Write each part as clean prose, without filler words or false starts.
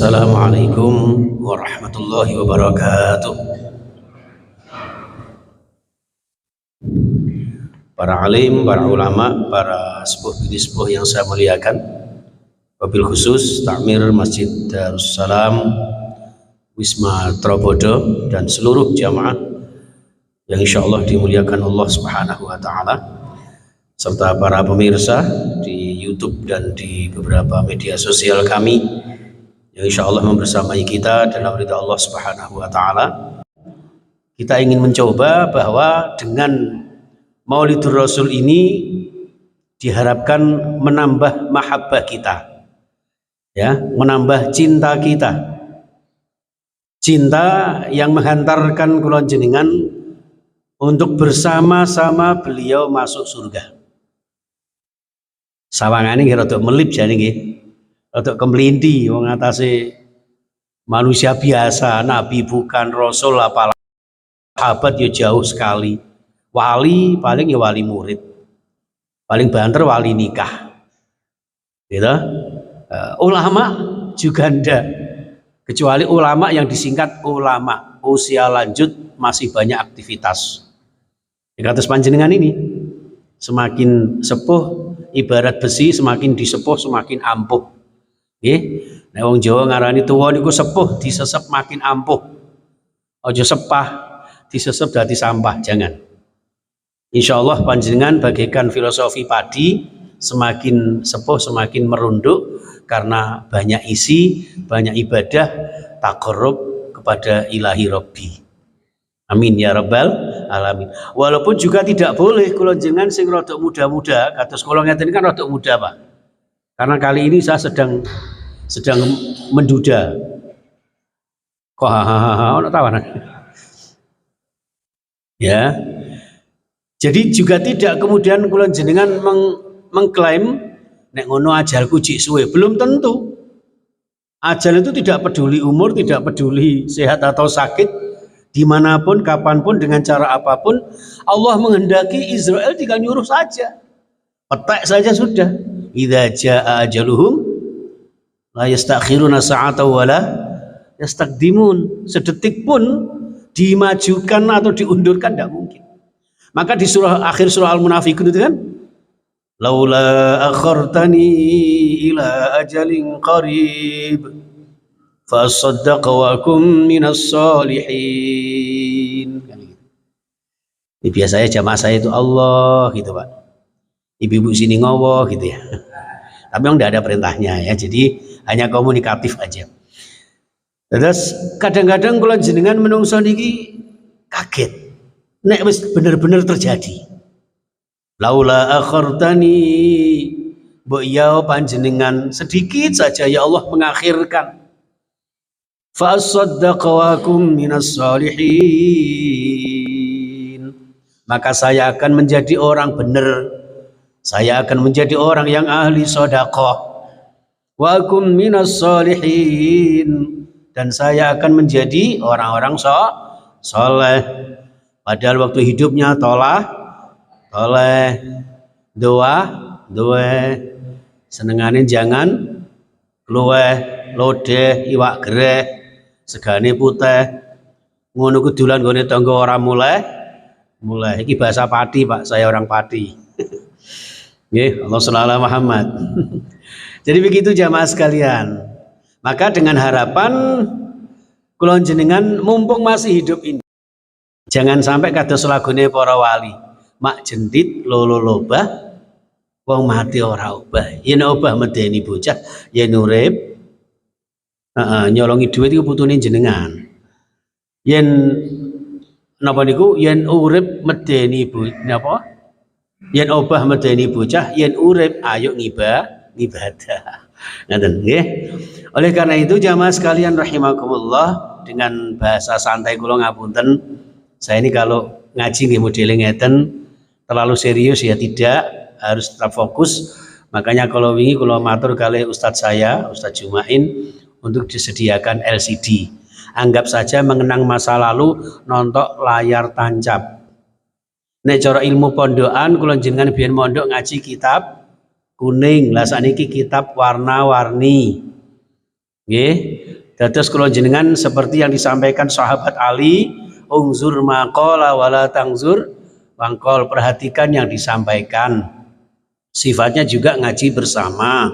Assalamualaikum warahmatullahi wabarakatuh. Para alim, para ulama, para sepuh bini sepuh yang saya muliakan, wabil khusus Takmir Masjid Darussalam Wisma Trobodo dan seluruh jamaah yang insya Allah dimuliakan Allah Subhanahu wa Ta'ala, serta para pemirsa di YouTube dan di beberapa media sosial kami yang insya Allah membersamai kita dalam ridha Allah Subhanahu wa Ta'ala. Kita ingin mencoba bahwa dengan Maulidur Rasul ini diharapkan menambah mahabbah kita, ya, menambah cinta kita, cinta yang menghantarkan kula jenengan untuk bersama-sama beliau masuk surga. Sawangane nggih rada melip jane nggih. Rada kemlinti wong atase manusia biasa, nabi bukan, rasul apalah, sahabat ya jauh sekali. Wali paling ya wali murid, paling banter wali nikah, gitu. Ulama juga ndak, kecuali ulama yang disingkat ulama, usia lanjut masih banyak aktivitas. Di atas panjenengan ini semakin sepuh, ibarat besi semakin disepuh semakin ampuh. Nggih, nek wong Jawa ngarani tuwa niku sepuh disesep makin ampuh. Aja sepah disesep dadi sampah, jangan. Insyaallah panjenengan bagaikan filosofi padi, semakin sepuh semakin merunduk karena banyak isi, banyak ibadah, taqarrub kepada ilahi Rabbi. Amin ya rabbal alamin. Walaupun juga tidak boleh kula jenengan sing rada muda-muda, kados kula ngeten kan rada muda, Pak. Karena kali ini saya sedang menduda. Kok ono tawanan. Ya. Jadi juga tidak kemudian kula jenengan mengklaim nek ngono ajalku jik suwe, belum tentu. Ajal itu tidak peduli umur, tidak peduli sehat atau sakit, dimanapun, kapanpun, dengan cara apapun, Allah menghendaki Israel tinggal nyuruh saja, petek saja sudah. Idza jaa ajaluhum la yastakhiruna sa'atan wala yastaqdimun. Sedetik pun dimajukan atau diundurkan tidak mungkin. Maka di akhir surah Al-Munafiqun itu kan, laula akhartani ila ajalin qarib fa asaddaqa wa kum minas solihin. Ini biasanya jamaah saya itu Allah gitu, Pak. Ibu-ibu sini ngowo gitu ya. Tapi memang tidak ada perintahnya ya, jadi hanya komunikatif aja. Terus kadang-kadang kula jenengan menungso niki kaget nek wis bener-bener terjadi. Laula akhartani, mbok ya panjenengan sedikit saja ya Allah mengakhirkan. Fa asaddaqa wa kum minas solihin. Maka saya akan menjadi orang benar. Saya akan menjadi orang yang ahli sedekah. Wa kum minas solihin, dan saya akan menjadi orang-orang soleh. Padahal waktu hidupnya toleh, doa, senengane jangan luweh, lodeh, iwak gereh, segane putih, ngono kudulan nggone tangga ora mulai. Iki bahasa Pati, Pak, saya orang Pati. Nggih, Allah sholli Muhammad. Jadi begitu jamaah sekalian. Maka dengan harapan kula jenengan mumpung masih hidup ini, jangan sampai kados lagune para wali, mak jendit lolo lobah wong mati ora obah. Yen obah medeni bocah, yen urip nyolongi duit iku putune jenengan. Yen napa niku, yen urip medeni napa? Yen obah medeni bocah, yen urip ayo ngibadah. Ngaten nggih. Oleh karena itu jamaah sekalian rahimakumullah, dengan bahasa santai kula ngapunten, saya ini kalau ngaji nggih modele ngeten, terlalu serius ya tidak, harus tetap fokus. Makanya kalau wingi kula matur kalih Ustadz saya, Ustadz Jumain, untuk disediakan LCD. Anggap saja mengenang masa lalu nonton layar tancap. Nek cara ilmu pondokan kula jenengan biyen mondok ngaji kitab kuning, lah sakniki kitab warna-warni. Nggih. Dados kula jenengan seperti yang disampaikan sahabat Ali, ungzur maqala wala tangzur mangkol, perhatikan yang disampaikan. Sifatnya juga ngaji bersama.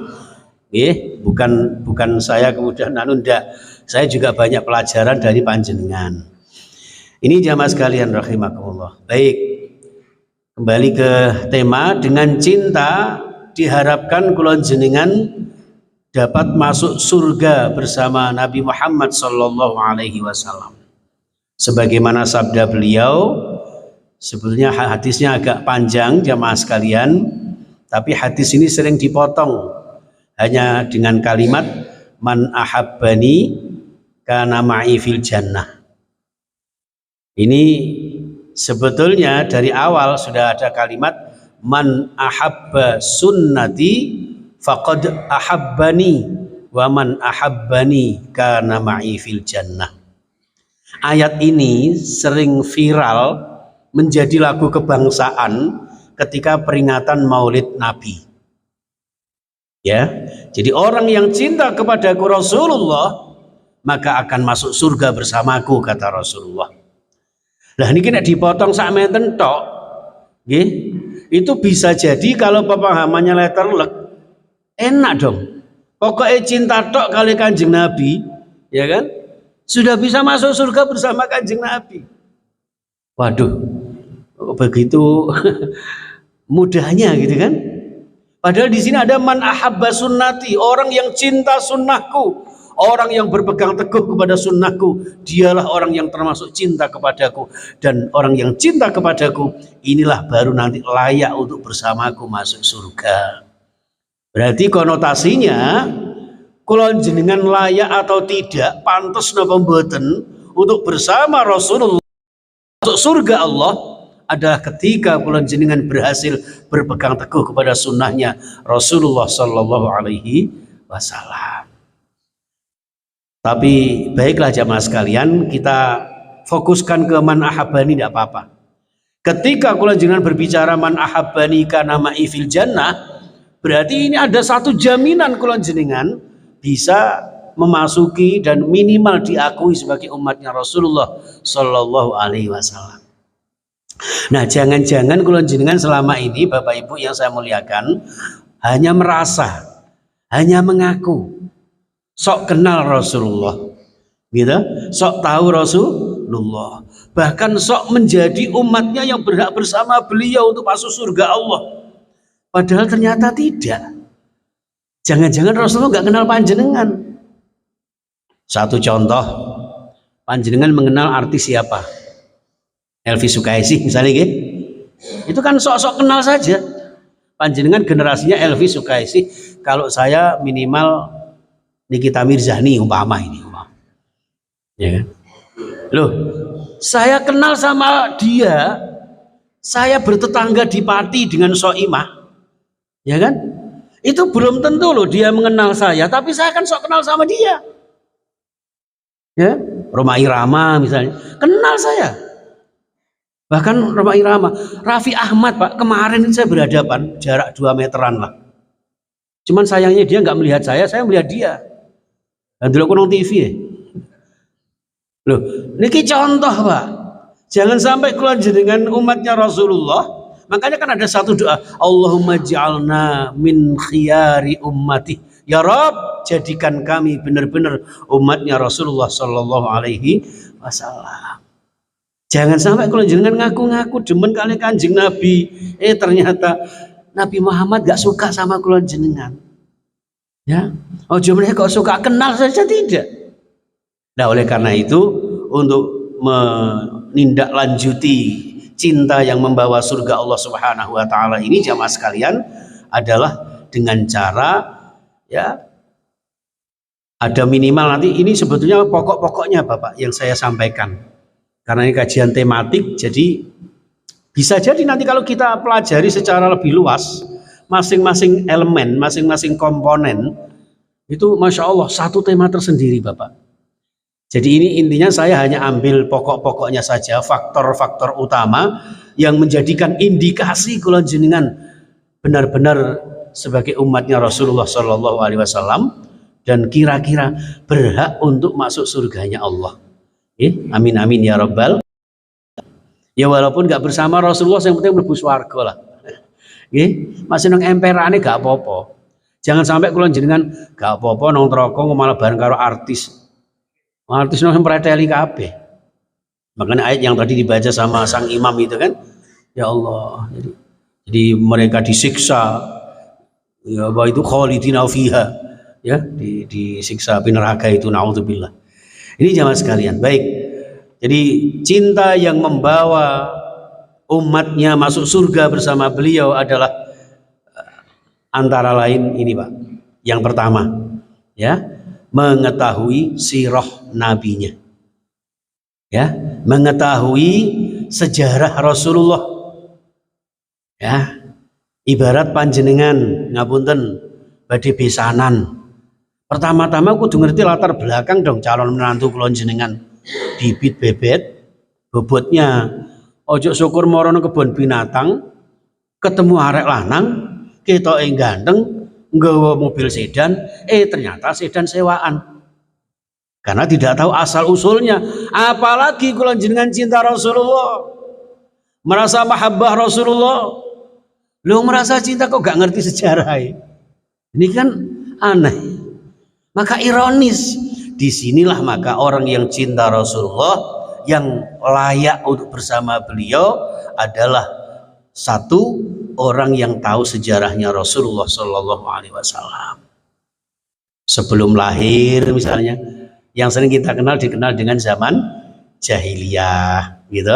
Bukan saya kemudian ndak. Saya juga banyak pelajaran dari panjenengan. Ini jamaah sekalian rahimakumullah. Baik. Kembali ke tema, dengan cinta diharapkan kula jenengan dapat masuk surga bersama Nabi Muhammad sallallahu alaihi wasallam. Sebagaimana sabda beliau, sebetulnya hadisnya agak panjang jamaah sekalian, tapi hadis ini sering dipotong hanya dengan kalimat man ahabbani kana ma'i fil jannah. Ini sebetulnya dari awal sudah ada kalimat man ahabba sunnati faqad ahabbani wa man ahabbani kana ma'i fil jannah. Ayat ini sering viral menjadi lagu kebangsaan ketika peringatan Maulid Nabi. Ya, jadi orang yang cinta kepadaku Rasulullah maka akan masuk surga bersamaku, kata Rasulullah. Lah ini kena dipotong sak menten tok. Nggih. Itu bisa jadi kalau pemahamannya letterlek enak dong. Pokoknya cinta tok kali Kanjeng Nabi, ya kan? Sudah bisa masuk surga bersama Kanjeng Nabi. Waduh, begitu mudahnya gitu kan? Padahal di sini ada man ahabba sunnati, orang yang cinta sunnahku, orang yang berpegang teguh kepada sunnahku, dialah orang yang termasuk cinta kepadaku, dan orang yang cinta kepadaku inilah baru nanti layak untuk bersamaku masuk surga. Berarti konotasinya kula jenengan layak atau tidak, pantes napa mboten untuk bersama Rasulullah masuk surga Allah adalah ketika kula jenengan berhasil berpegang teguh kepada sunnahnya Rasulullah sallallahu alaihi wasallam. Tapi baiklah jamaah sekalian, kita fokuskan ke man ahabbani, tidak apa-apa. Ketika kula jenengan berbicara man ahabbani kana ma'i fil jannah, berarti ini ada satu jaminan kula jenengan bisa memasuki dan minimal diakui sebagai umatnya Rasulullah sallallahu alaihi wasallam. Nah, jangan-jangan kula jenengan selama ini Bapak Ibu yang saya muliakan hanya merasa, hanya mengaku sok kenal Rasulullah, gitu, sok tahu Rasulullah, bahkan sok menjadi umatnya yang berhak bersama beliau untuk masuk surga Allah. Padahal ternyata tidak. Jangan-jangan Rasulullah nggak kenal panjenengan. Satu contoh, panjenengan mengenal artis siapa? Elvi Sukaesih misalnya gitu. Itu kan sok-sok kenal saja. Panjenengan generasinya Elvi Sukaesih, kalau saya minimal Nikita Mirzani umpama ini. Ya kan? Loh, saya kenal sama dia, saya bertetangga di Pati dengan Soimah. Ya kan? Itu belum tentu loh dia mengenal saya, tapi saya kan sok kenal sama dia. Ya, Rhoma Irama misalnya, kenal saya. Bahkan Rhoma Irama, Raffi Ahmad Pak, kemarin saya berhadapan jarak 2 meteran lah. Cuman sayangnya dia nggak melihat saya melihat dia. Dan dulu aku TV ya. Loh, niki contoh Pak. Jangan sampai keluar dengan umatnya Rasulullah. Makanya kan ada satu doa, Allahumma ja'alna min khiyari ummati. Ya Rabb, jadikan kami benar-benar umatnya Rasulullah sallallahu alaihi wasallam. Jangan sampai kalau jenengan ngaku-ngaku demen kali Kanjeng Nabi, ternyata Nabi Muhammad gak suka sama kula jenengan. Ya, oh jenengan kok suka kenal saja tidak. Nah, oleh karena itu untuk menindaklanjuti cinta yang membawa surga Allah Subhanahu wa taala ini jamaah sekalian adalah dengan cara ya ada minimal nanti ini sebetulnya pokok-pokoknya Bapak yang saya sampaikan. Karena ini kajian tematik, jadi bisa jadi nanti kalau kita pelajari secara lebih luas masing-masing elemen, masing-masing komponen itu Masya Allah satu tema tersendiri Bapak. Jadi ini intinya saya hanya ambil pokok-pokoknya saja, faktor-faktor utama yang menjadikan indikasi kula jenengan benar-benar sebagai umatnya Rasulullah Shallallahu Alaihi Wasallam dan kira-kira berhak untuk masuk surganya Allah. Amin amin ya rabbal. Ya walaupun nggak bersama Rasulullah, yang penting mlebu swarga lah. Masih nang emperane gak apa-apa. Jangan sampai kula jenengan gak apa-apa nang neraka malah bareng karo artis. Artis nang preteli kabeh. Makanya ayat yang tadi dibaca sama sang imam itu kan, ya Allah. Jadi mereka disiksa, ya apa itu khalidina fiha, ya disiksa api neraka itu, naudzubillah. Ini jamaah sekalian, baik. Jadi cinta yang membawa umatnya masuk surga bersama beliau adalah antara lain ini Pak. Yang pertama, ya, mengetahui sirah nabinya. Ya, mengetahui sejarah Rasulullah. Ya. Ibarat panjenengan ngapunten badhe besanan. Pertama-tama kudu ngerti latar belakang dong calon menantu kula jenengan. Bibit bebet bobotnya, ojo syukur morono kebun binatang ketemu arek lanang ketoke ganteng nggawa mobil sedan, ternyata sedan sewaan karena tidak tahu asal usulnya. Apalagi kula jenengan cinta Rasulullah, merasa mahabbah Rasulullah, lu merasa cinta kok gak ngerti sejarah. Ini kan aneh, maka ironis. Disinilah maka orang yang cinta Rasulullah, yang layak untuk bersama beliau adalah satu orang yang tahu sejarahnya Rasulullah Shallallahu Alaihi Wasallam. Sebelum lahir misalnya, yang sering kita dikenal dengan zaman jahiliyah, gitu.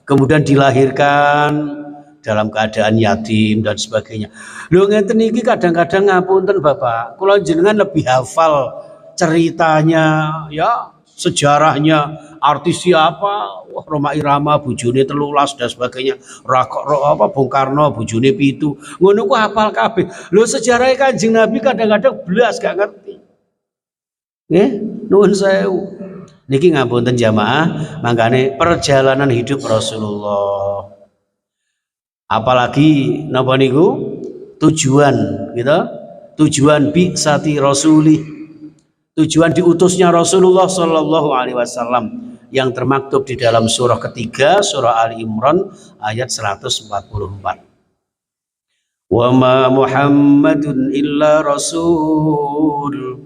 Kemudian dilahirkan dalam keadaan yatim dan sebagainya. Lho ngeten iki kadang-kadang ngapunten Bapak, kula jenengan lebih hafal ceritanya, ya, sejarahnya artis siapa, wah Roma Irama bojone 13 dan sebagainya, Bung Karno bojone 7, ngono ku hafal kabeh. Lho sejarah Kanjeng Nabi kadang-kadang blas gak ngerti. Nuwun sewu. Niki ngapunten jamaah, mangkane perjalanan hidup Rasulullah. Apalagi napa niku tujuan, gitu. Tujuan bi sati rasuli. Tujuan diutusnya Rasulullah Shallallahu Alaihi Wasallam yang termaktub di dalam surah ketiga, surah Ali Imran ayat 144. Wa ma Muhammadun illa rasul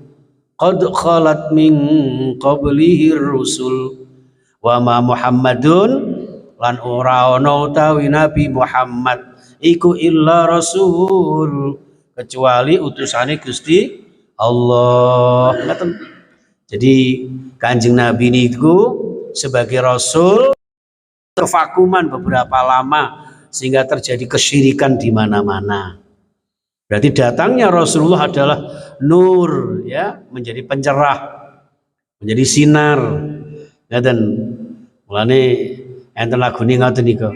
qad khalat min qablihi rusul. Wa ma Muhammadun lan ora ana utawi Nabi Muhammad iku illa rasul, kecuali utusane Gusti Allah. Jadi Kanjeng Nabi itu sebagai Rasul tervakuman beberapa lama sehingga terjadi kesyirikan di mana-mana. Berarti datangnya Rasulullah adalah nur, ya, menjadi pencerah, menjadi sinar. Ngaten. Mulane enten lagune ngoten niku.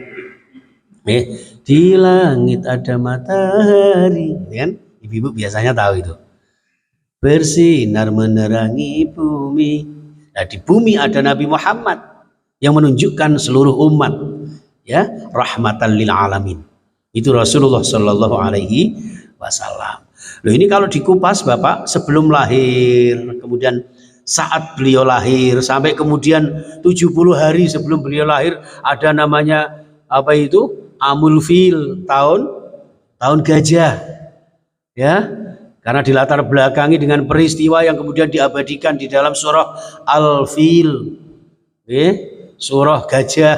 Di langit ada matahari, kan? Ibu-ibu biasanya tahu itu. Bersinar menerangi bumi. Nah, di bumi ada Nabi Muhammad yang menunjukkan seluruh umat, ya, rahmatan lil alamin. Itu Rasulullah Shallallahu Alaihi Wasallam. Loh, ini kalau dikupas Bapak, sebelum lahir, kemudian saat beliau lahir, sampai kemudian 70 hari sebelum beliau lahir, ada namanya apa itu? Amul Fil, tahun gajah, ya. Karena dilatar belakangi dengan peristiwa yang kemudian diabadikan di dalam surah Al-Fil, surah gajah.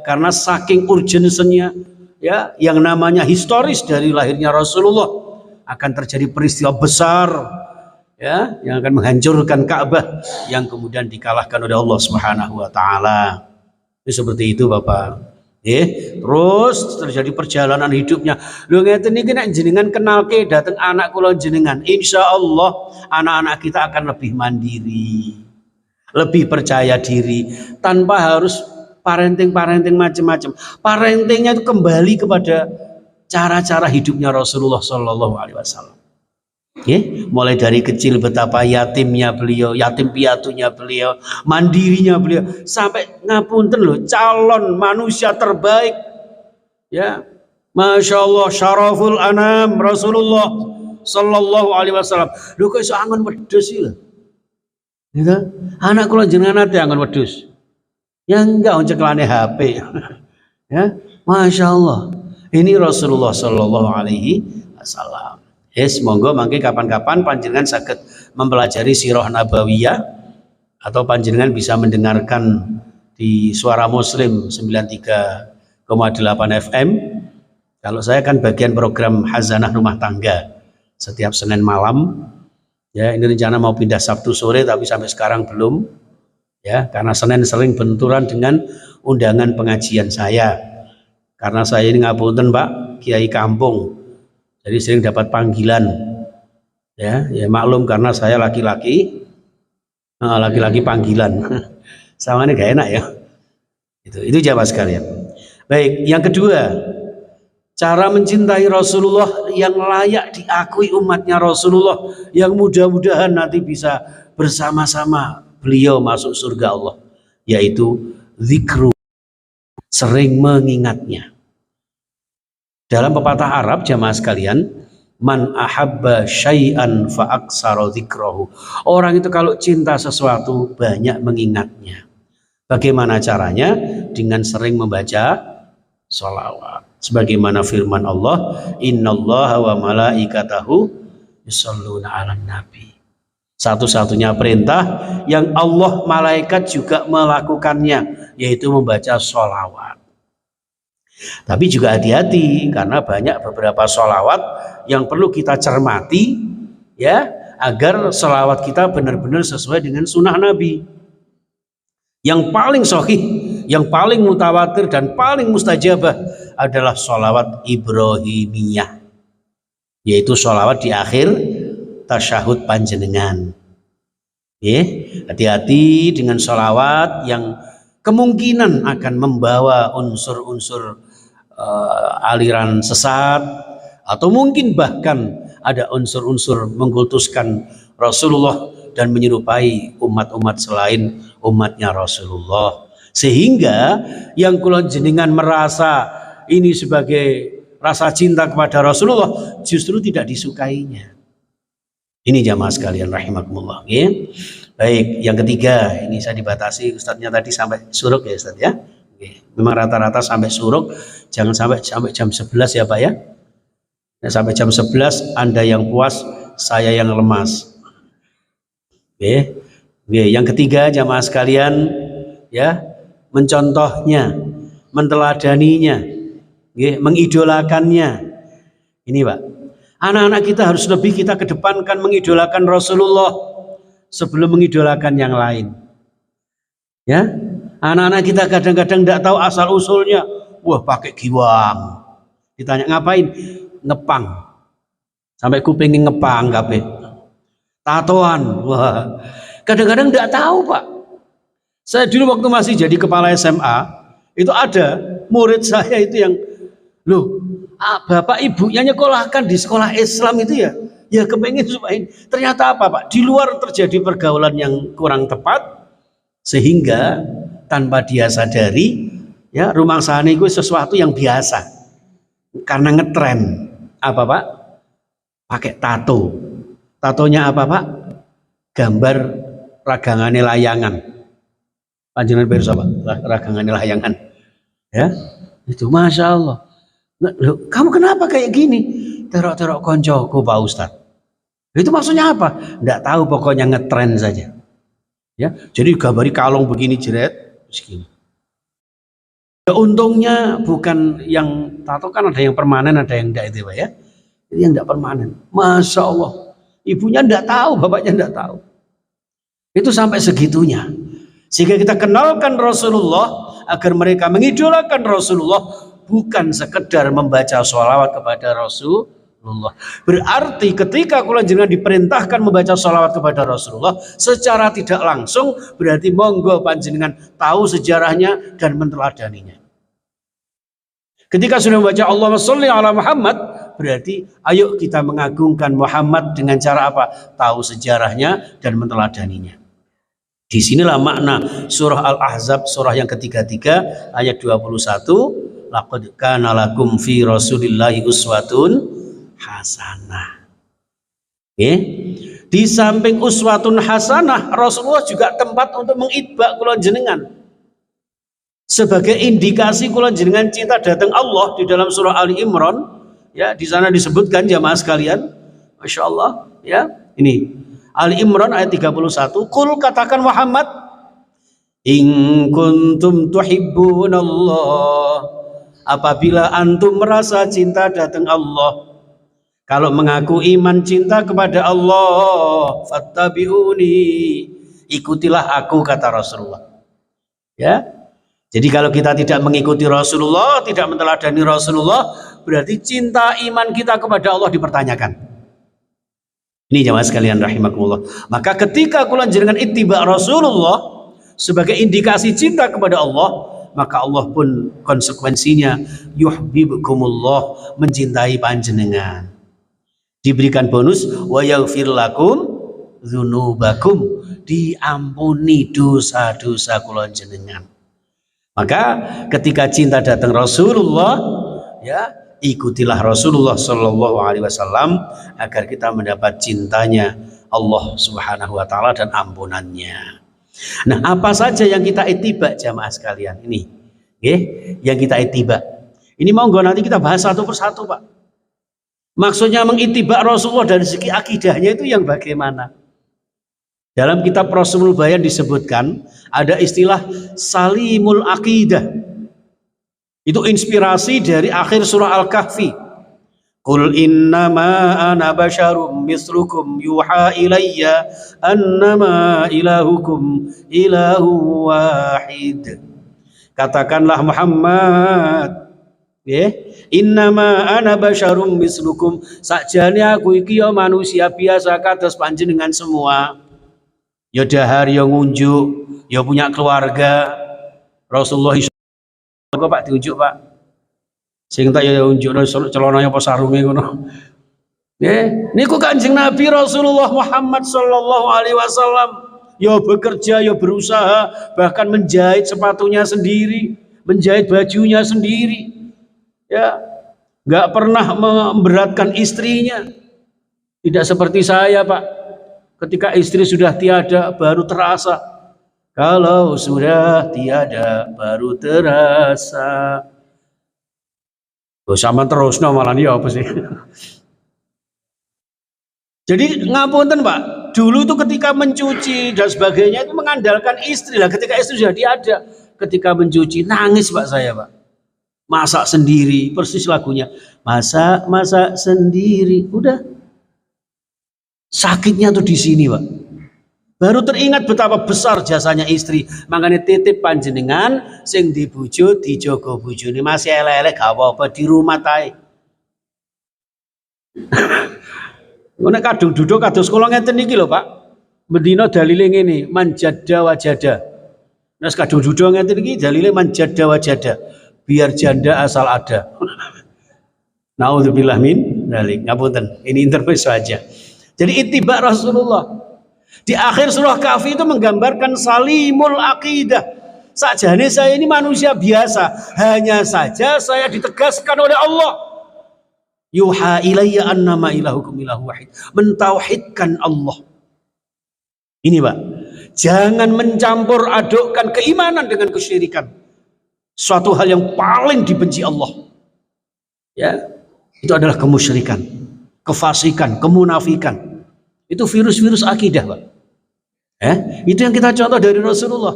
Karena saking urgensinya, ya, yang namanya historis dari lahirnya Rasulullah, akan terjadi peristiwa besar, ya, yang akan menghancurkan Ka'bah yang kemudian dikalahkan oleh Allah Subhanahu wa taala. Seperti itu Bapak. Terus terjadi perjalanan hidupnya. Lho ngeten niki nek jenengan kenalke dateng anak kula jenengan, insyaallah anak-anak kita akan lebih mandiri, lebih percaya diri, tanpa harus parenting macam-macam. Parentingnya itu kembali kepada cara-cara hidupnya Rasulullah Shallallahu Alaihi Wasallam. Mulai dari kecil betapa yatimnya beliau, yatim piatunya beliau, mandirinya beliau, sampai ngapunten loh, calon manusia terbaik, ya, Masya Allah, syaraful anam Rasulullah sallallahu alaihi wasallam. Lho kok iso angon wedhus iki lho. Gitu. Anak kula jenengan ate angon wedhus. Ya enggak ceklane HP. Ya, Masya Allah. Ini Rasulullah sallallahu alaihi wasallam. Yes, monggo mangke kapan-kapan panjenengan saged mempelajari sirah nabawiyah atau panjenengan bisa mendengarkan di Suara Muslim 93,8 FM. Kalau saya kan bagian program Hazanah Rumah Tangga setiap Senin malam. Ya, ini rencana mau pindah Sabtu sore tapi sampai sekarang belum. Ya, karena Senin sering benturan dengan undangan pengajian saya. Karena saya ini ngapunten Pak, Kiai kampung. Jadi sering dapat panggilan. Ya maklum karena saya laki-laki. Laki-laki panggilan. Sama ini gak enak ya. Itu jawab sekalian. Baik, yang kedua, cara mencintai Rasulullah yang layak diakui umatnya Rasulullah, yang mudah-mudahan nanti bisa bersama-sama beliau masuk surga Allah, yaitu zikru, sering mengingatnya. Dalam pepatah Arab jamaah sekalian, man ahabba syai'an fa aksara dzikrahu. Orang itu kalau cinta sesuatu banyak mengingatnya. Bagaimana caranya? Dengan sering membaca sholawat. Sebagaimana firman Allah, innallaha wa malaikatahu yusholluna 'alan nabi. Satu-satunya perintah yang Allah, malaikat juga melakukannya, yaitu membaca sholawat. Tapi juga hati-hati karena banyak beberapa sholawat yang perlu kita cermati, ya, agar sholawat kita benar-benar sesuai dengan sunnah Nabi. Yang paling sahih, yang paling mutawatir dan paling mustajabah adalah sholawat Ibrahimiyah, yaitu sholawat di akhir tasyahud panjenengan. Hati-hati dengan sholawat yang kemungkinan akan membawa unsur-unsur aliran sesat, atau mungkin bahkan ada unsur-unsur mengkultuskan Rasulullah dan menyerupai umat-umat selain umatnya Rasulullah, sehingga yang kula jenengan merasa ini sebagai rasa cinta kepada Rasulullah justru tidak disukainya. Ini jamaah sekalian rahimakumullah. Baik, yang ketiga, ini saya dibatasi Ustadznya tadi sampai suruk ya Ustadz ya. Memang rata-rata sampai suruk, jangan sampai jam 11 ya Pak ya. Sampai jam 11 Anda yang puas, saya yang lemas. Yang ketiga jamaah sekalian, ya, mencontohnya, menteladaninya, mengidolakannya. Ini Pak, anak-anak kita harus lebih kita kedepankan mengidolakan Rasulullah sebelum mengidolakan yang lain. Ya, anak-anak kita kadang-kadang tidak tahu asal usulnya. Wah, pakai giwang. Ditanya ngapain? Ngepang. Sampai kupingin ngepang kabeh. Tatoan. Wah, kadang-kadang tidak tahu Pak. Saya dulu waktu masih jadi kepala SMA, itu ada murid saya itu yang, loh, bapak ibunya nyekolahkan di sekolah Islam itu ya kepengen supaya, ternyata apa Pak? Di luar terjadi pergaulan yang kurang tepat, sehingga tanpa dia sadari, ya, rumah sana itu sesuatu yang biasa karena ngetren. Apa Pak? Pakai tato. Tatonya apa Pak? Gambar ragangane layangan. Panjenengan pirsa Pak, ragangane layangan. Ya, itu Masya Allah. Loh, kamu kenapa kayak gini? Terok-terok koncoku Pak Ustadz. Itu maksudnya apa? Nggak tahu, pokoknya ngetren saja. Ya, jadi gambari kalung begini jeret, segini. Ya, untungnya bukan yang tato, kan ada yang permanen, ada yang enggak itu Pak ya. Ini yang enggak permanen. Masya Allah. Ibunya enggak tahu, bapaknya enggak tahu. Itu sampai segitunya. Sehingga kita kenalkan Rasulullah agar mereka mengidolakan Rasulullah, bukan sekedar membaca sholawat kepada Rasulullah. Berarti ketika kula jenengan diperintahkan membaca sholawat kepada Rasulullah secara tidak langsung, berarti monggo panjenengan tahu sejarahnya dan meneladaninya. Ketika sudah membaca Allahumma sholli ala Muhammad, berarti ayo kita mengagungkan Muhammad dengan cara apa? Tahu sejarahnya dan meneladaninya. Disinilah makna surah Al-Ahzab, surah yang ketiga ayat 21. Laqad kana lakum fi Rasulillahi uswatun hasanah. Ya. Di samping uswatun hasanah, Rasulullah juga tempat untuk mengitba kula jenengan. Sebagai indikasi kula jenengan cinta datang Allah di dalam surah Ali Imran, ya di sana disebutkan jamaah sekalian, masya Allah, ya ini Ali Imran ayat 31, Qul katakan Muhammad, in kuntum tuhibbunallah, apabila antum merasa cinta datang Allah, kalau mengaku iman cinta kepada Allah, fattabi'uni, ikutilah aku, kata Rasulullah. Ya. Jadi kalau kita tidak mengikuti Rasulullah, tidak meneladani Rasulullah, berarti cinta iman kita kepada Allah dipertanyakan. Ini jamaah sekalian rahimakumullah. Maka ketika kula jenengan ittiba Rasulullah sebagai indikasi cinta kepada Allah, maka Allah pun konsekuensinya yuhibbukumullah, mencintai panjenengan. Diberikan bonus wa yaghfir lakum dzunubakum, diampuni dosa-dosa kula jenengan. Maka ketika cinta datang Rasulullah, ya ikutilah Rasulullah Shallallahu Alaihi Wasallam agar kita mendapat cintanya Allah Subhanahu Wa Taala dan ampunannya. Nah, apa saja yang kita ittiba jamaah sekalian ini, yang kita ittiba. Ini monggo nanti kita bahas satu persatu, Pak. Maksudnya mengittiba Rasulullah dari segi akidahnya itu yang bagaimana? Dalam kitab Rasulul Bayan disebutkan ada istilah salimul aqidah. Itu inspirasi dari akhir surah Al-Kahfi. Qul innama ana basyarum mislukum yuha ilayya annama ilahukum ilahu wahid. Katakanlah Muhammad, innama ana basyarum mislukum, sakjane aku iki ya manusia biasa kados panjenengan semua. Ya dahar, ya ngunjuk, ya punya keluarga. Rasulullah kok Pak diunjuk Pak. Sing tak ya unjuk celananya apa sarunge ngono. Nggih, niku Kanjeng Nabi Rasulullah Muhammad sallallahu alaihi wasallam ya bekerja, ya berusaha, bahkan menjahit sepatunya sendiri, menjahit bajunya sendiri. Ya, enggak pernah memberatkan istrinya. Tidak seperti saya, Pak. Ketika istri sudah tiada baru terasa. Kalau sudah tiada baru terasa. Sama terus malah ini apa sih? Jadi ngapunten Pak, dulu itu ketika mencuci dan sebagainya itu mengandalkan istri lah. Ketika istri sudah tiada, ketika mencuci nangis Pak saya Pak. Masak sendiri, persis lagunya. Masak sendiri, udah. Sakitnya tuh di sini Pak. Baru teringat betapa besar jasanya istri. Makanya titip panjenengan sing dibujo dijogo bojone masih elek-elek gak apa-apa di rumah tae. Nek kadung duduk kados kula ngeten iki lho Pak. Bendina dalile ngene, manjada wajada. Nek kadung duduk ngeten iki dalile manjada wajada. Biar janda asal ada. Nauzubillah min dzalik. Ngapunten. Ini intermezzo saja. Jadi ittiba Rasulullah. Di akhir surah Kahfi itu menggambarkan salimul aqidah. Sakjane saya ini manusia biasa, hanya saja saya ditegaskan oleh Allah. Yuha ilayya annama ilahukum ilahu wahid. Mentauhidkan Allah. Ini Pak. Jangan mencampur adukkan keimanan dengan kesyirikan. Suatu hal yang paling dibenci Allah. Ya, itu adalah kemusyrikan, kefasikan, kemunafikan. Itu virus-virus akidah, Pak. Itu yang kita contoh dari Rasulullah.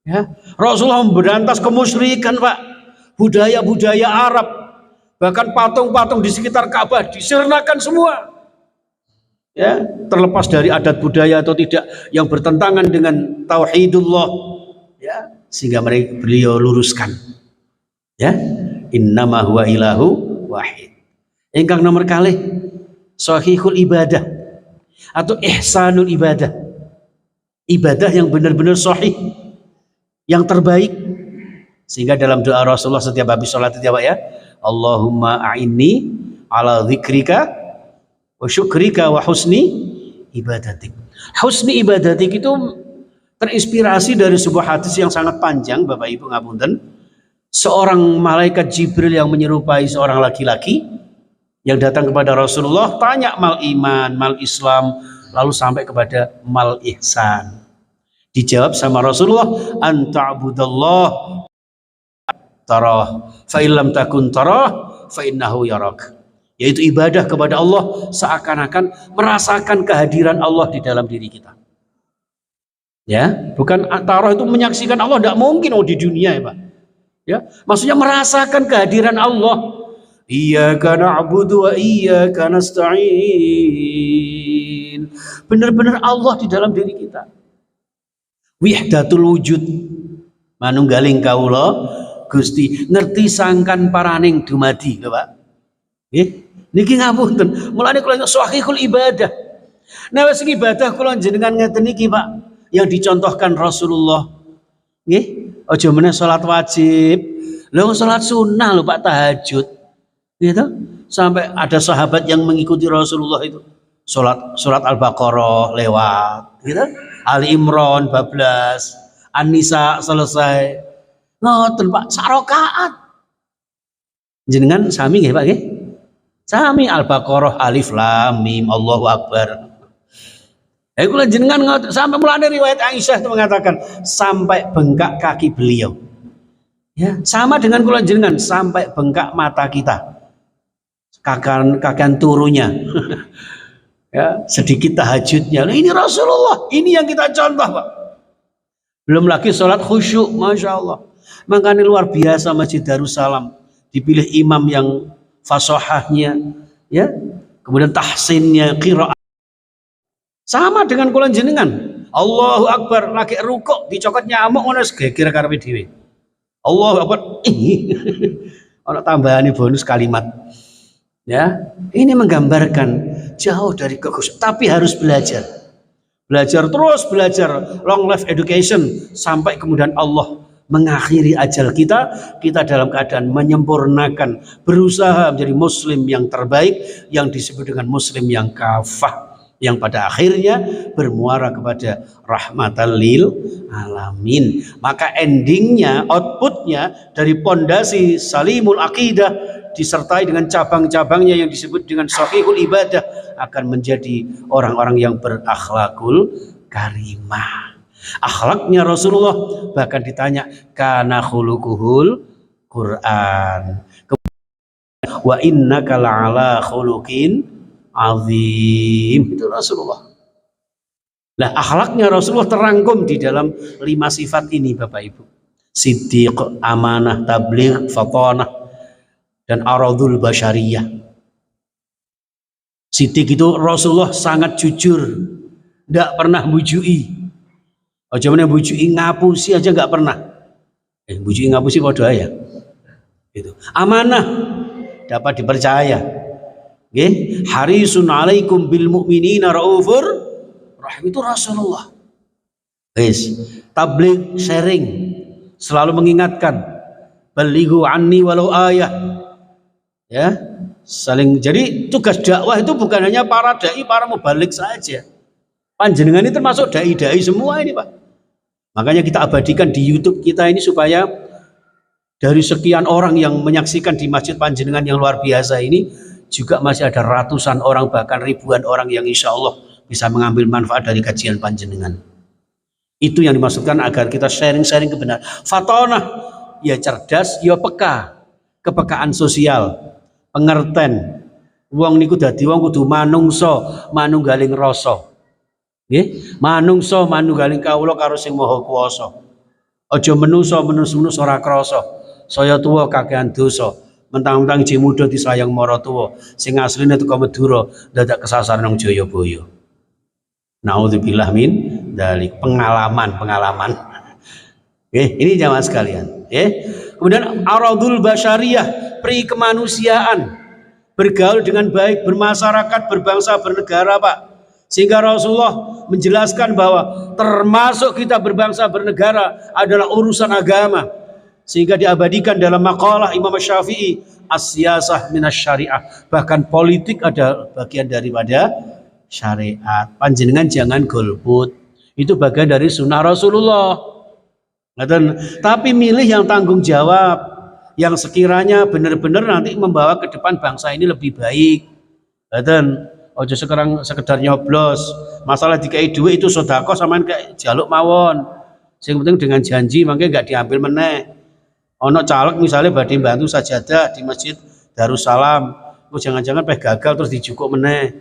Ya, Rasulullah memberantas kemusyrikan, Pak. Budaya-budaya Arab, bahkan patung-patung di sekitar Ka'bah disirnakan semua. Ya, terlepas dari adat budaya atau tidak yang bertentangan dengan tauhidullah. Ya, sehingga beliau luruskan. Ya, innama huwa ilahu wahid. Ingkang nomor kalih sahihul ibadah atau ihsanul ibadah, ibadah yang benar-benar sahih, yang terbaik. Sehingga dalam doa Rasulullah setiap habis sholat itu ya Pak ya, Allahumma a'inni ala dzikrika wa syukrika wa husni ibadatik. Husni ibadatik itu terinspirasi dari sebuah hadis yang sangat panjang Bapak Ibu ngapunten. Seorang malaikat Jibril yang menyerupai seorang laki-laki yang datang kepada Rasulullah, tanya mal iman, mal Islam, lalu sampai kepada mal ihsan. Dijawab sama Rasulullah, anta'budallah tarah, fa illam takun tarah, fa innahu yarak. Yaitu ibadah kepada Allah seakan-akan merasakan kehadiran Allah di dalam diri kita. Ya, bukan tarah itu menyaksikan Allah, tidak mungkin di dunia ya Pak. Ya, maksudnya merasakan kehadiran Allah. Iyyaka na'budu wa iyyaka nasta'in. Benar-benar Allah di dalam diri kita. Wihdatul wujud. Manunggaling kaula Gusti ngerti sangkan paraning dumadi lho Pak. Nggih, niki ngapunten. Mulane kula sahihul ibadah. Nah wis ibadah kula jenengan ngeten niki Pak, yang dicontohkan Rasulullah. Nggih, aja meneh salat wajib. Lho salat sunnah lho Pak, tahajud. Gitu, sampai ada sahabat yang mengikuti Rasulullah itu surat Al-Baqarah lewat, gitu, Ali Imran bablas, An-Nisa selesai, ngoten Pak, sarokaat. Jenengan sami nggih Pak nggih? Sami Al-Baqarah Alif Lam Mim Allahu Akbar. Kula jenengan ngoten sampai mulane riwayat Aisyah itu mengatakan sampai bengkak kaki beliau. Ya, sama dengan kula jenengan sampai bengkak mata kita. Kakan turunnya ya, sedikit tahajudnya. Nah, ini Rasulullah, ini yang kita contoh Pak. Belum lagi sholat khusyuk, Masya Allah. Makanya luar biasa Masjid Darussalam, dipilih imam yang fasahahnya, ya, kemudian tahsinnya, qiraat. Sama dengan kula jenengan, Allahu Akbar, lagi rukuk dicokot nyamuk ngono geger karepe dhewe. Allahu Akbar. Ana tambahane bonus kalimat. Ya, ini menggambarkan jauh dari kekhusyukan, tapi harus belajar terus belajar, long life education, sampai kemudian Allah mengakhiri ajal kita dalam keadaan menyempurnakan, berusaha menjadi muslim yang terbaik, yang disebut dengan muslim yang kafah, yang pada akhirnya bermuara kepada rahmatan lil alamin. Maka endingnya, outputnya dari pondasi salimul aqidah disertai dengan cabang-cabangnya yang disebut dengan sahihul ibadah, akan menjadi orang-orang yang berakhlakul karimah. Akhlaknya Rasulullah bahkan ditanya kana khuluquhul Quran, wa innaka la'ala khuluqin azim. Itu Rasulullah. Nah, akhlaknya Rasulullah terangkum di dalam 5 sifat ini Bapak Ibu. Siddiq, amanah, tabligh, fatanah, dan aradul basyariyah. Siddiq itu Rasulullah sangat jujur, tidak pernah bujui. Aja meneh bujui ngapusi aja nggak pernah. Bujui ngapusi padha ya. Itu. Amanah, dapat dipercaya. Nggih, harisun alaikum bil mu'minina raufur rahim, itu Rasulullah. Guys, tabligh, sharing, selalu mengingatkan, balighu anni walau ayah. Ya, saling. Jadi tugas dakwah itu bukan hanya para dai, para mubalik saja. Panjenengan ini termasuk dai-dai semua ini Pak. Makanya kita abadikan di YouTube kita ini supaya dari sekian orang yang menyaksikan di masjid panjenengan yang luar biasa ini, juga masih ada ratusan orang bahkan ribuan orang yang insya Allah bisa mengambil manfaat dari kajian panjenengan. Itu yang dimaksudkan agar kita sharing-sharing kebenaran. Fatonah, ya cerdas, ya peka, kepekaan sosial. Pengerten, wong niku dadi wong kudu manungsa manunggaling rasa. Nggih, manungsa manunggaling kawula karo sing maha kuwasa. Aja menungsa ora krasa. Saya tuwa kakehan dosa, mentang-mentang isih muda disayang mara tuwa. Sing asline teko Madura dadak kesasar nang Jayabaya. Nauzubillah min dzalik. Pengalaman. Nggih, ini jamaah sekalian, nggih. Kemudian aradul basyariyah, pri kemanusiaan, bergaul dengan baik, bermasyarakat, berbangsa, bernegara Pak. Sehingga Rasulullah menjelaskan bahwa termasuk kita berbangsa bernegara adalah urusan agama. Sehingga diabadikan dalam makalah Imam Syafi'i, as-siyasah minas syariah. Bahkan politik ada bagian daripada syariat. Panjenengan jangan golput. Itu bagian dari sunnah Rasulullah. Tapi milih yang tanggung jawab. yang sekiranya benar-benar nanti membawa ke depan bangsa ini lebih baik. Dan ojo sekarang sekedar nyoblos. Masalah dikai duit itu sedekah sampean kayak jaluk mawon. Sing penting dengan janji makanya nggak diambil meneh. Ono caleg misalnya badhe bantu sajadah di Masjid Darussalam. Jangan-jangan gagal terus dijukuk meneh.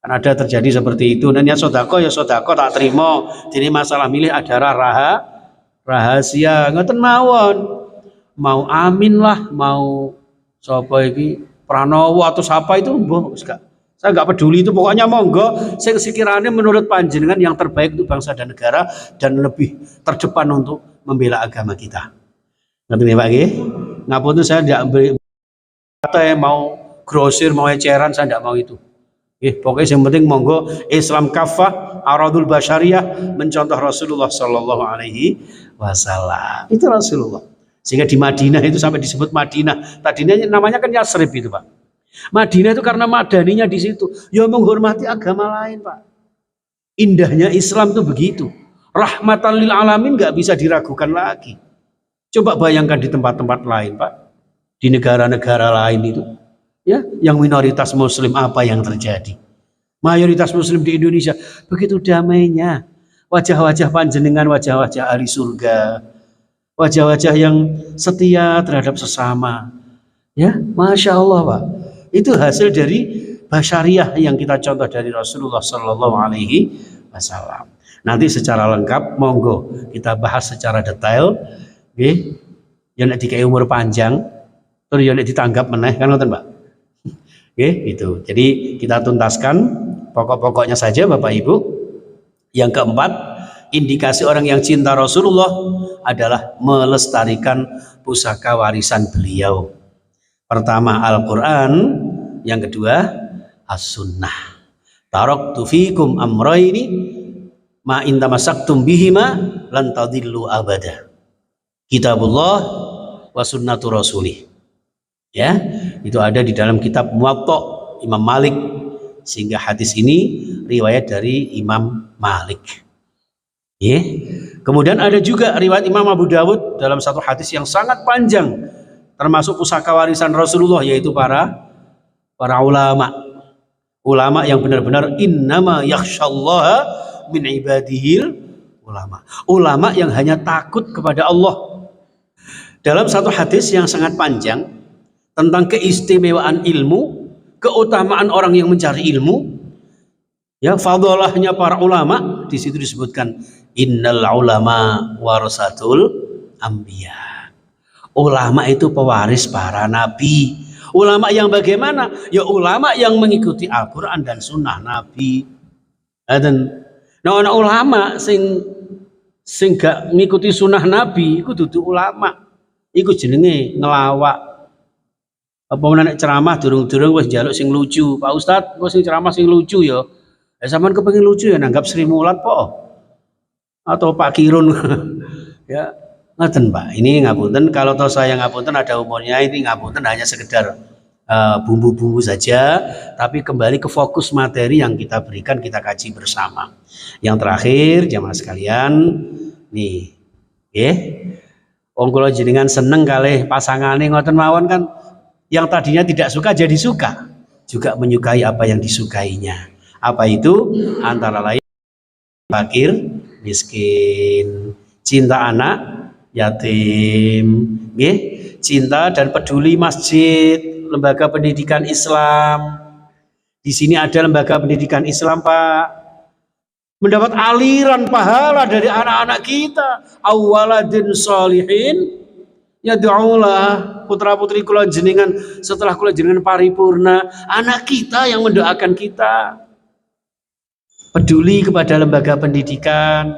Kan ada terjadi seperti itu. Dan ya sedekah tak terima. Jadi masalah milih adalah rahasia. Ngoten mawon. Mau Amin lah, mau sapa iki Pranowo atau siapa itu, saya nggak peduli itu, pokoknya monggo sekiranya menurut panjenengan yang terbaik untuk bangsa dan negara dan lebih terdepan untuk membela agama kita. Ngerti nih Pak Nggih? Ngapunten saya tidak mau grosir, mau eceran, saya tidak mau itu. Pokoknya yang penting monggo Islam kafah, aradul basyariyah, mencontoh Rasulullah Shallallahu Alaihi Wasallam. Itu Rasulullah. Sehingga di Madinah itu sampai disebut Madinah. Tadinya namanya kan Yasrib itu Pak. Madinah itu karena madaninya di situ. Ya menghormati agama lain Pak. Indahnya Islam itu begitu. Rahmatan lil alamin nggak bisa diragukan lagi. Coba bayangkan di tempat-tempat lain Pak. Di negara-negara lain itu. Ya, yang minoritas Muslim apa yang terjadi? Mayoritas Muslim di Indonesia begitu damainya. Wajah-wajah panjenengan, wajah-wajah ahli surga. Wajah-wajah yang setia terhadap sesama, ya, masya Allah Pak. Itu hasil dari basyariah yang kita contoh dari Rasulullah Shallallahu Alaihi Wasallam. Nanti secara lengkap, monggo kita bahas secara detail, okay? Yang dikai umur panjang, terus yang ditanggap meneh, kan ngoten Pak. Itu. Jadi kita tuntaskan pokok-pokoknya saja Bapak Ibu. Yang keempat, indikasi orang yang cinta Rasulullah adalah melestarikan pusaka warisan beliau. Pertama Al-Quran, yang kedua As-Sunnah. Taraktu fikum amrayni ma in tamassaktum bihima lan tadillu abada. Kitabullah wa sunnatu rasulih. Ya, itu ada di dalam kitab Muwatta Imam Malik, sehingga hadis ini riwayat dari Imam Malik. Kemudian ada juga riwayat Imam Abu Dawud dalam satu hadis yang sangat panjang, termasuk pusaka warisan Rasulullah, yaitu para ulama yang benar-benar innama yakhsyallaha min ibadihil ulama yang hanya takut kepada Allah. Dalam satu hadis yang sangat panjang tentang keistimewaan ilmu, keutamaan orang yang mencari ilmu, ya, fadolahnya para ulama, di situ disebutkan innal ulama warasatul anbiya. Ulama itu pewaris para nabi. Ulama yang bagaimana? Ya ulama yang mengikuti Al-Quran dan Sunnah Nabi. Dan nah, ulama sing gak ngikuti Sunnah Nabi, itu dudu ulama. Iku jenenge ngelawak. Apa menarik ceramah durung-durung wis njaluk sing lucu. Pak Ustadz, kok sing ceramah sing lucu ya? Sampean kepengin lucu ya nanggap Sri Mulat po atau Pak Kirun. Ya, ngaten Pak. Ini ngapunten, kalau toh saya ngapunten ada umurnya, ini ngapunten hanya sekedar bumbu-bumbu saja, tapi kembali ke fokus materi yang kita berikan, kita kaji bersama. Yang terakhir, jamaah sekalian, nih, wong kula jenengan seneng kalih pasangane ngoten mawon kan, yang tadinya tidak suka jadi suka, juga menyukai apa yang disukainya. Apa itu? Antara lain fakir, miskin, cinta anak yatim, cinta dan peduli masjid, lembaga pendidikan Islam. Di sini ada lembaga pendidikan Islam Pak, mendapat aliran pahala dari anak-anak kita. Awaladin sholihin yad'ulah, putra putri kula jenengan setelah kula jenengan paripurna, anak kita yang mendoakan kita. Peduli kepada lembaga pendidikan,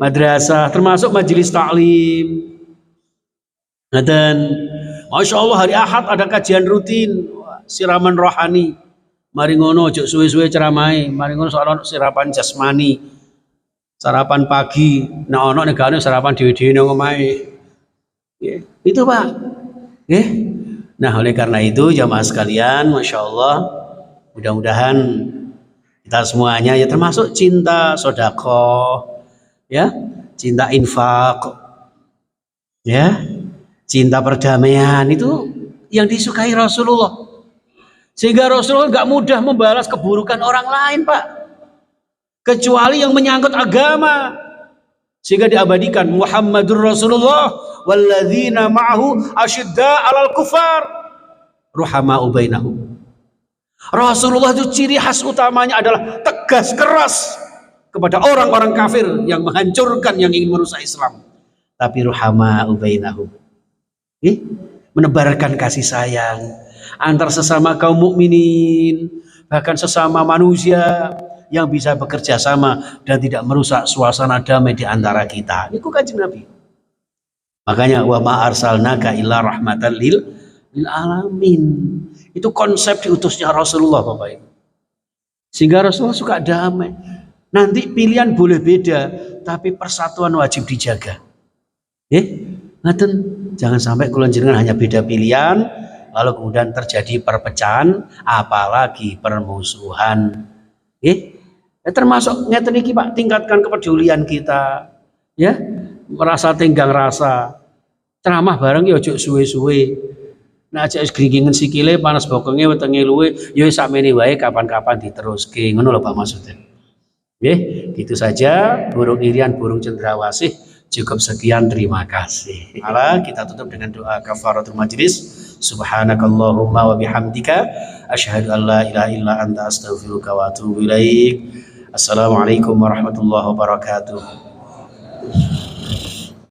madrasah, termasuk majelis taklim. Dan Masya Allah hari Ahad ada kajian rutin, siraman rohani. Mari ngono ojo suwe-suwe ceramai, mari ngono soal sirapan jasmani, sarapan pagi, nah ono negane sarapan dhewe-dhewe nang omahe. Itu Pak. Nah oleh karena itu jamaah sekalian, Masya Allah, mudah-mudahan kita semuanya ya termasuk cinta sedekah, ya, cinta infak, ya, cinta perdamaian itu yang disukai Rasulullah. Sehingga Rasulullah nggak mudah membalas keburukan orang lain, Pak. Kecuali yang menyangkut agama. Sehingga diabadikan Muhammadur Rasulullah walladzina ma'ahu asyidda 'alal kufar ruhama'u bainahum. Rasulullah itu ciri khas utamanya adalah tegas keras kepada orang-orang kafir yang menghancurkan, yang ingin merusak Islam. Tapi ruhama'u bainahum. Menebarkan kasih sayang antar sesama kaum mukminin, bahkan sesama manusia yang bisa bekerja sama dan tidak merusak suasana damai di antara kita. Itu Kanjeng Nabi. Makanya wa ma arsalnaka illa rahmatan lil alamin. Itu konsep diutusnya Rasulullah, Bapak Ibu. Sehingga Rasulullah suka damai. Nanti pilihan boleh beda, tapi persatuan wajib dijaga. Ngaten, jangan sampai kula jenengan hanya beda pilihan lalu kemudian terjadi perpecahan, apalagi permusuhan. Termasuk ngeten iki Pak, tingkatkan kepedulian kita, ya, merasa tenggang rasa, ceramah bareng ya ojo suwe-suwe. Nah aja gringgingen sikile panas bokonge wetenge luwe, ya sakmene wae kapan-kapan diteruske. Ngono lho Pak maksudnya. Gitu saja, burung irian, burung cendrawasih. Cukup sekian, terima kasih. Kita tutup dengan doa kafaratul majlis. Subhanakallahumma wa bihamdika asyhadu an la ilaha illa anta astaghfiruka wa atubu ilaik. Assalamualaikum warahmatullahi wabarakatuh.